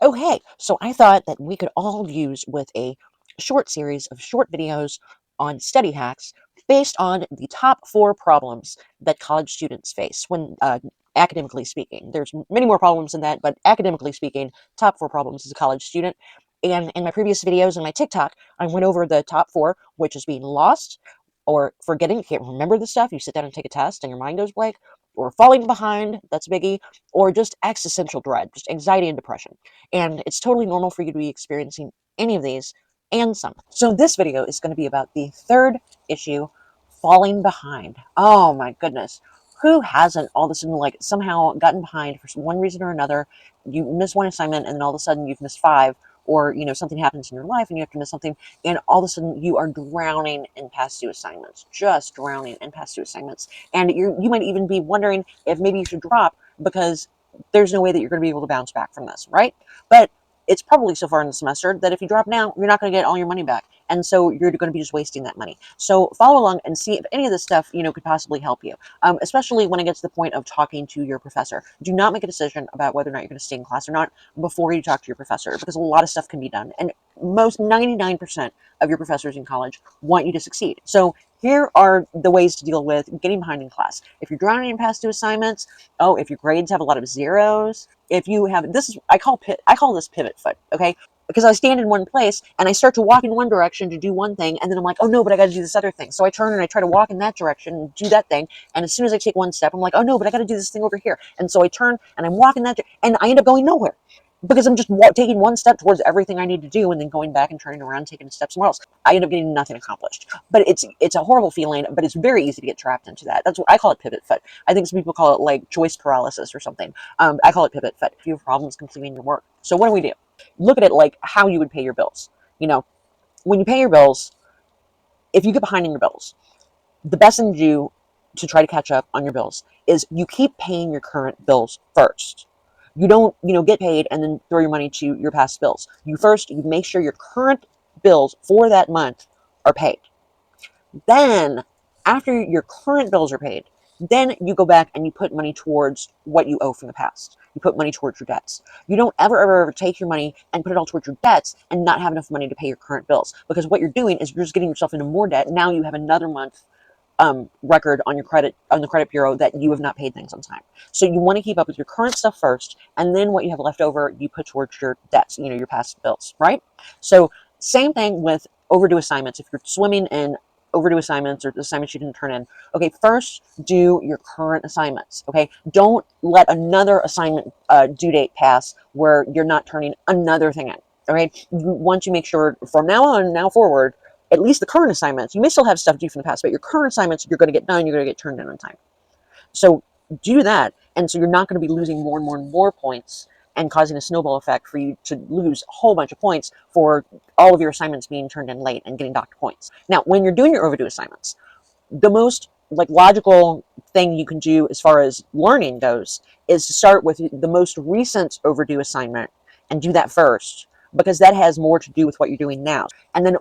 Oh, hey, so I thought that we could all use with a short series of short videos on study hacks based on the top four problems that college students face when academically speaking. There's many more problems than that, but academically speaking, top four problems as a college student. And in my previous videos and my TikTok, I went over the top four, which is being lost or forgetting, you can't remember the stuff. You sit down and take a test and your mind goes blank, or falling behind, that's a biggie, or just existential dread, just anxiety and depression. And it's totally normal for you to be experiencing any of these and some. So this video is going to be about the third issue, falling behind. Oh my goodness. Who hasn't all of a sudden like somehow gotten behind for one reason or another? You miss one assignment and then all of a sudden you've missed five, or something happens in your life and you have to miss something, and all of a sudden you are drowning in past due assignments, just drowning in past due assignments. And you might even be wondering if maybe you should drop because there's no way that you're going to be able to bounce back from this, right? But it's probably so far in the semester that if you drop now, you're not going to get all your money back. And so you're going to be just wasting that money. So follow along and see if any of this stuff, could possibly help you, especially when it gets to the point of talking to your professor. Do not make a decision about whether or not you're going to stay in class or not before you talk to your professor, because a lot of stuff can be done. And most 99% of your professors in college want you to succeed. So here are the ways to deal with getting behind in class. If you're drowning in past due assignments, if your grades have a lot of zeros, if you have this is I call this pivot foot, okay? Because I stand in one place and I start to walk in one direction to do one thing, and then I'm like, oh no, but I got to do this other thing. So I turn and I try to walk in that direction and do that thing, and as soon as I take one step, I'm like, oh no, but I got to do this thing over here. And so I turn and I'm walking and I end up going nowhere because I'm just taking one step towards everything I need to do, and then going back and turning around, taking a step somewhere else. I end up getting nothing accomplished. But it's a horrible feeling, but it's very easy to get trapped into that. That's what I call it, pivot foot. I think some people call it like choice paralysis or something. I call it pivot foot if you have problems completing your work. So what do we do? Look at it like how you would pay your bills. When you pay your bills, if you get behind in your bills, the best thing to do to try to catch up on your bills is you keep paying your current bills first. You don't, get paid and then throw your money to your past bills. You make sure your current bills for that month are paid. Then, after your current bills are paid, then you go back and you put money towards what you owe from the past. You put money towards your debts. You don't ever take your money and put it all towards your debts and not have enough money to pay your current bills. Because what you're doing is you're just getting yourself into more debt. Now you have another month record on the credit bureau that you have not paid things on time. So you want to keep up with your current stuff first, and then what you have left over, you put towards your debts, your past bills, right? So same thing with overdue assignments. If you're swimming in overdue assignments or assignments you didn't turn in, okay, first do your current assignments. Okay, don't let another assignment due date pass where you're not turning another thing in. Okay, you want to make sure from now forward, at least the current assignments, you may still have stuff due from the past, but your current assignments, you're going to get done, you're going to get turned in on time. So do that. And so you're not going to be losing more and more and more points and causing a snowball effect for you to lose a whole bunch of points for all of your assignments being turned in late and getting docked points. Now, when you're doing your overdue assignments, the most logical thing you can do as far as learning goes is to start with the most recent overdue assignment and do that first, because that has more to do with what you're doing now. And then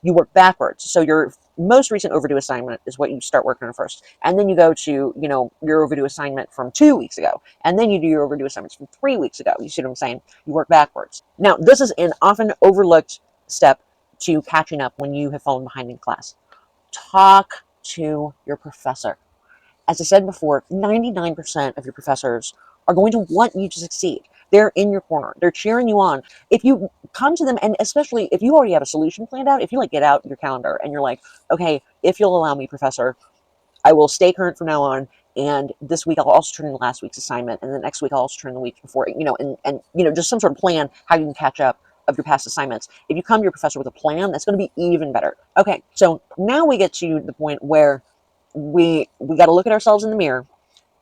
you work backwards. So your most recent overdue assignment is what you start working on first. And then you go to, your overdue assignment from 2 weeks ago. And then you do your overdue assignments from 3 weeks ago. You see what I'm saying? You work backwards. Now, this is an often overlooked step to catching up when you have fallen behind in class. Talk to your professor. As I said before, 99% of your professors are going to want you to succeed. They're in your corner. They're cheering you on. If you come to them, and especially if you already have a solution planned out, if you get out your calendar and you're like, okay, if you'll allow me, professor, I will stay current from now on. And this week I'll also turn in last week's assignment, and the next week I'll also turn in the week before, and just some sort of plan how you can catch up of your past assignments. If you come to your professor with a plan, that's going to be even better. Okay, so now we get to the point where we got to look at ourselves in the mirror,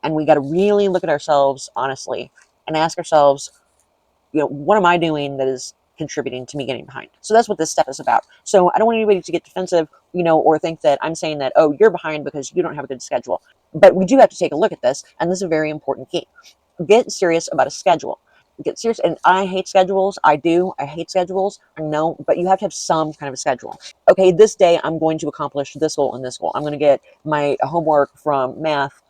and we got to really look at ourselves honestly and ask ourselves, what am I doing that is contributing to me getting behind? So that's what this step is about. So I don't want anybody to get defensive, or think that I'm saying that, oh, you're behind because you don't have a good schedule. But we do have to take a look at this, and this is a very important key. Get serious about a schedule. Get serious. And I hate schedules. I hate schedules. I know, but you have to have some kind of a schedule. Okay, this day I'm going to accomplish this goal and this goal. I'm going to get my homework from math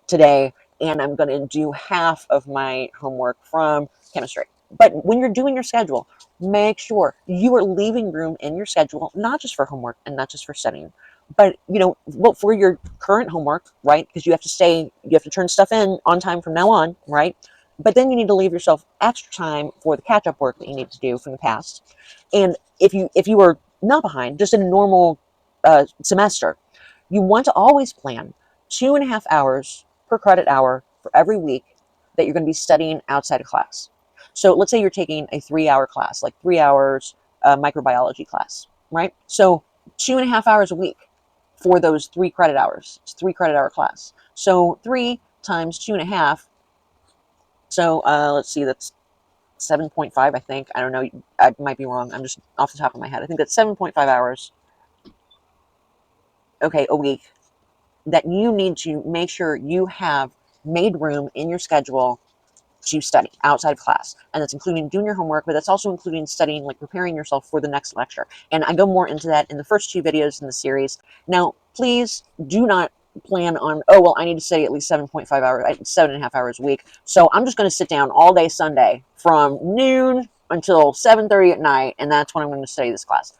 today, and I'm going to do half of my homework from chemistry. But when you're doing your schedule, make sure you are leaving room in your schedule, not just for homework and not just for studying, but well, for your current homework, right? Because you have to turn stuff in on time from now on, right? But then you need to leave yourself extra time for the catch-up work that you need to do from the past. And if you are not behind, just in a normal semester, you want to always plan 2.5 hours per credit hour for every week that you're going to be studying outside of class. So let's say you're taking a 3-hour class, like 3 hours microbiology class, right? So 2.5 hours a week for those 3 credit hours. It's 3 credit hour class. So 3 times 2.5. So let's see, that's 7.5, I think. I don't know. I might be wrong. I'm just off the top of my head. I think that's 7.5 hours, okay, a week that you need to make sure you have made room in your schedule to study outside of class. And that's including doing your homework, but that's also including studying, like preparing yourself for the next lecture. And I go more into that in the first 2 videos in the series. Now, please do not plan on, oh, well, I need to study at least 7.5 hours, 7.5 hours a week. So I'm just going to sit down all day Sunday from noon until 7:30 at night, and that's when I'm going to study this class.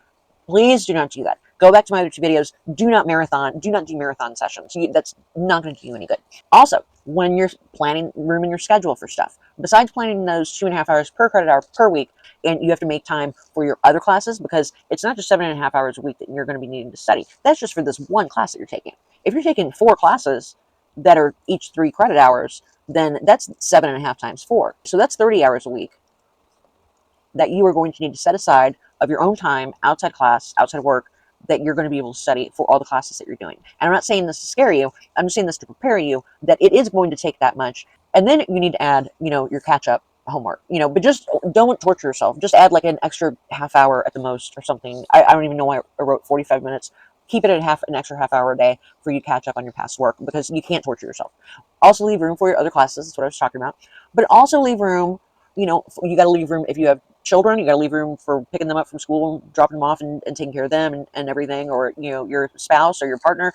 Please do not do that. Go back to my other 2 videos. Do not do marathon sessions. That's not going to do you any good. Also, when you're planning room in your schedule for stuff, besides planning those 2.5 hours per credit hour per week, and you have to make time for your other classes, because it's not just 7.5 hours a week that you're going to be needing to study. That's just for this one class that you're taking. If you're taking 4 classes that are each 3 credit hours, then that's 7.5 times 4. So that's 30 hours a week that you are going to need to set aside of your own time outside class, outside work, that you're going to be able to study for all the classes that you're doing. And I'm not saying this to scare you. I'm just saying this to prepare you that it is going to take that much. And then you need to add, your catch-up homework, but just don't torture yourself. Just add like an extra half hour at the most or something. I don't even know why I wrote 45 minutes. Keep it at an extra half hour a day for you to catch up on your past work, because you can't torture yourself. Also leave room for your other classes. That's what I was talking about. But also leave room, you got to leave room if you have children. You got to leave room for picking them up from school, dropping them off, and taking care of them and everything, or your spouse or your partner.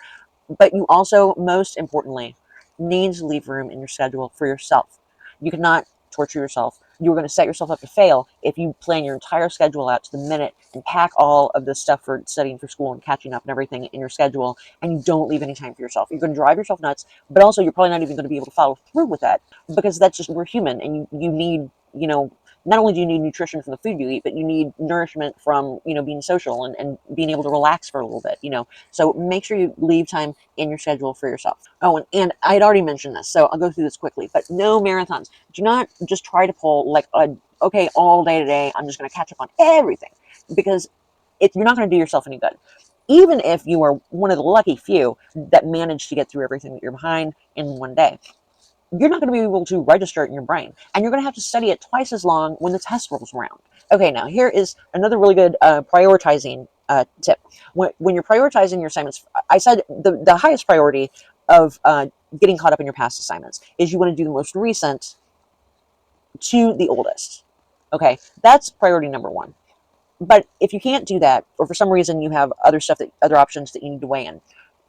But you also, most importantly, need to leave room in your schedule for yourself. You cannot torture yourself. You're going to set yourself up to fail if you plan your entire schedule out to the minute and pack all of this stuff for studying for school and catching up and everything in your schedule, and you don't leave any time for yourself. You're going to drive yourself nuts, but also you're probably not even going to be able to follow through with that, because that's just, we're human, and you need, not only do you need nutrition from the food you eat, but you need nourishment from, being social and being able to relax for a little bit, So make sure you leave time in your schedule for yourself. Oh, and I had already mentioned this, so I'll go through this quickly, but no marathons. Do not just try to pull like okay, all day today, I'm just going to catch up on everything, because you're not going to do yourself any good. Even if you are one of the lucky few that managed to get through everything that you're behind in one day, you're not going to be able to register it in your brain. And you're going to have to study it twice as long when the test rolls around. Okay, now here is another really good prioritizing tip. When you're prioritizing your assignments, I said the highest priority of getting caught up in your past assignments is you want to do the most recent to the oldest. Okay, that's priority number one. But if you can't do that, or for some reason you have other options that you need to weigh in,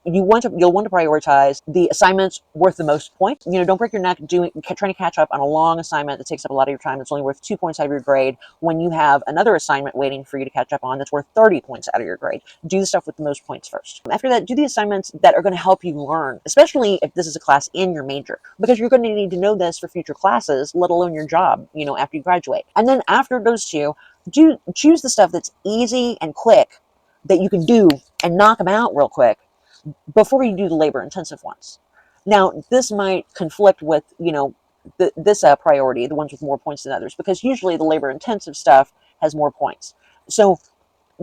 you'll want to prioritize the assignments worth the most points. Don't break your neck trying to catch up on a long assignment that takes up a lot of your time. It's only worth 2 points out of your grade, when you have another assignment waiting for you to catch up on that's worth 30 points out of your grade. Do the stuff with the most points first. After that, do the assignments that are going to help you learn, especially if this is a class in your major, because you're going to need to know this for future classes, let alone your job, after you graduate. And then after those two, choose the stuff that's easy and quick that you can do and knock them out real quick before you do the labor-intensive ones. Now, this might conflict with, this priority, the ones with more points than others, because usually the labor-intensive stuff has more points. So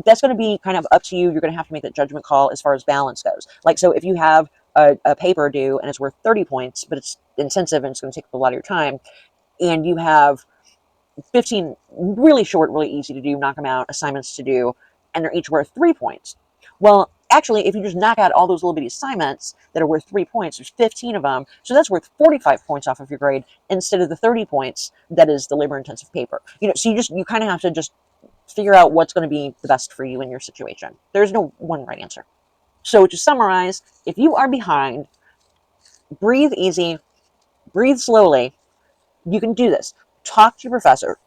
that's going to be kind of up to you. You're going to have to make that judgment call as far as balance goes. Like, so if you have a paper due and it's worth 30 points, but it's intensive and it's going to take up a lot of your time, and you have 15 really short, really easy to do, knock them out assignments to do, and they're each worth 3 points. Well, actually, if you just knock out all those little bitty assignments that are worth 3 points, there's 15 of them, so that's worth 45 points off of your grade instead of the 30 points that is the labor-intensive paper. So you kind of have to just figure out what's going to be the best for you in your situation. There's no one right answer. So to summarize, if you are behind, breathe easy, breathe slowly. You can do this. Talk to your professor.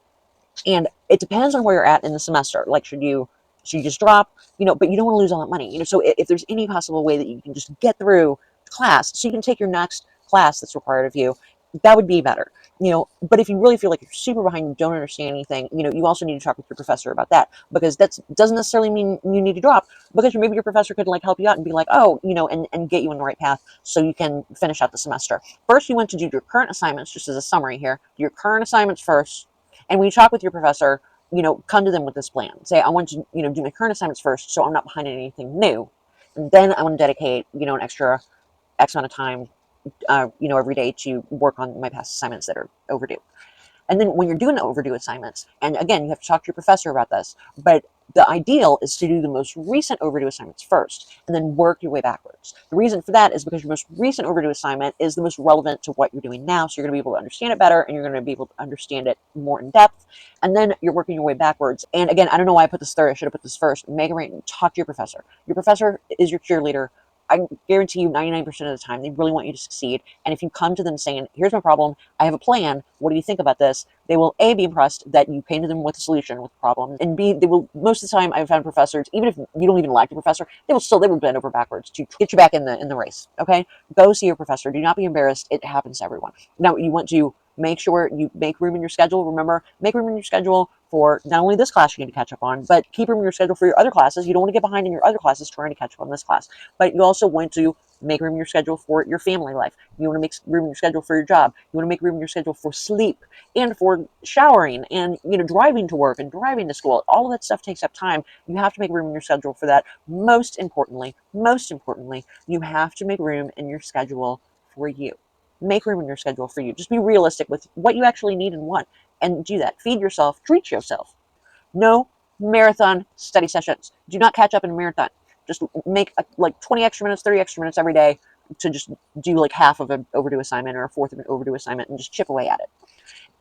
And it depends on where you're at in the semester. Like, should you just drop, but you don't want to lose all that money. So if there's any possible way that you can just get through class so you can take your next class that's required of you, that would be better. But if you really feel like you're super behind, you don't understand anything, you also need to talk with your professor about that, because that doesn't necessarily mean you need to drop, because maybe your professor could like help you out and be like, oh, and get you on the right path so you can finish out the semester. First, you want to do your current assignments, just as a summary here, your current assignments first. And when you talk with your professor, come to them with this plan. Say, I want to, do my current assignments first so I'm not behind in anything new. And then I want to dedicate, an extra X amount of time, every day to work on my past assignments that are overdue. And then when you're doing the overdue assignments, and again, you have to talk to your professor about this, but the ideal is to do the most recent overdue assignments first and then work your way backwards. The reason for that is because your most recent overdue assignment is the most relevant to what you're doing now. So you're going to be able to understand it better, and you're going to be able to understand it more in depth. And then you're working your way backwards. And again, I don't know why I put this third. I should have put this first. Make a rate and talk to your professor. Your professor is your cheerleader. I guarantee you 99% of the time, they really want you to succeed. And if you come to them saying, here's my problem, I have a plan, what do you think about this? They will A, be impressed that you came to them with a solution, with a problem, and B, they will, most of the time I've found professors, even if you don't even like the professor, they will bend over backwards to get you back in the race. Okay? Go see your professor. Do not be embarrassed. It happens to everyone. Now, you want to make sure you make room in your schedule. Remember, make room in your schedule for not only this class you need to catch up on, but keep room in your schedule for your other classes. You don't want to get behind in your other classes trying to catch up on this class. But you also want to make room in your schedule for your family life. You want to make room in your schedule for your job. You want to make room in your schedule for sleep and for showering and driving to work and driving to school. All of that stuff takes up time. You have to make room in your schedule for that. Most importantly, you have to make room in your schedule for you. Make room in your schedule for you. Just be realistic with what you actually need and want, and do that. Feed yourself, treat yourself. No marathon study sessions. Do not catch up in a marathon. Just make like 20 extra minutes, 30 extra minutes every day to just do like half of an overdue assignment or a fourth of an overdue assignment, and just chip away at it.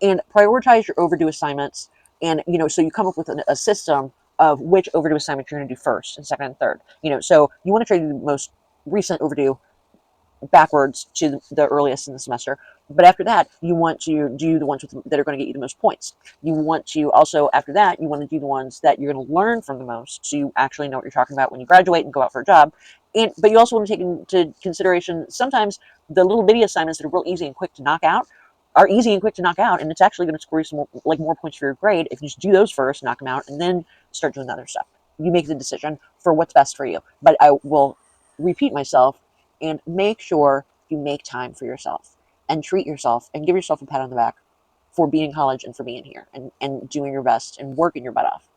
And prioritize your overdue assignments. And, so you come up with a system of which overdue assignment you're going to do first and second and third. So you want to try to do the most recent overdue backwards to the earliest in the semester. But after that, you want to do the ones that are going to get you the most points. You want to also, after that, you want to do the ones that you're going to learn from the most, so you actually know what you're talking about when you graduate and go out for a job. But you also want to take into consideration sometimes the little bitty assignments that are real easy and quick to knock out are easy and quick to knock out, and it's actually going to score you some more points for your grade if you just do those first, knock them out, and then start doing the other stuff. You make the decision for what's best for you. But I will repeat myself, and make sure you make time for yourself and treat yourself and give yourself a pat on the back for being in college and for being here and doing your best and working your butt off.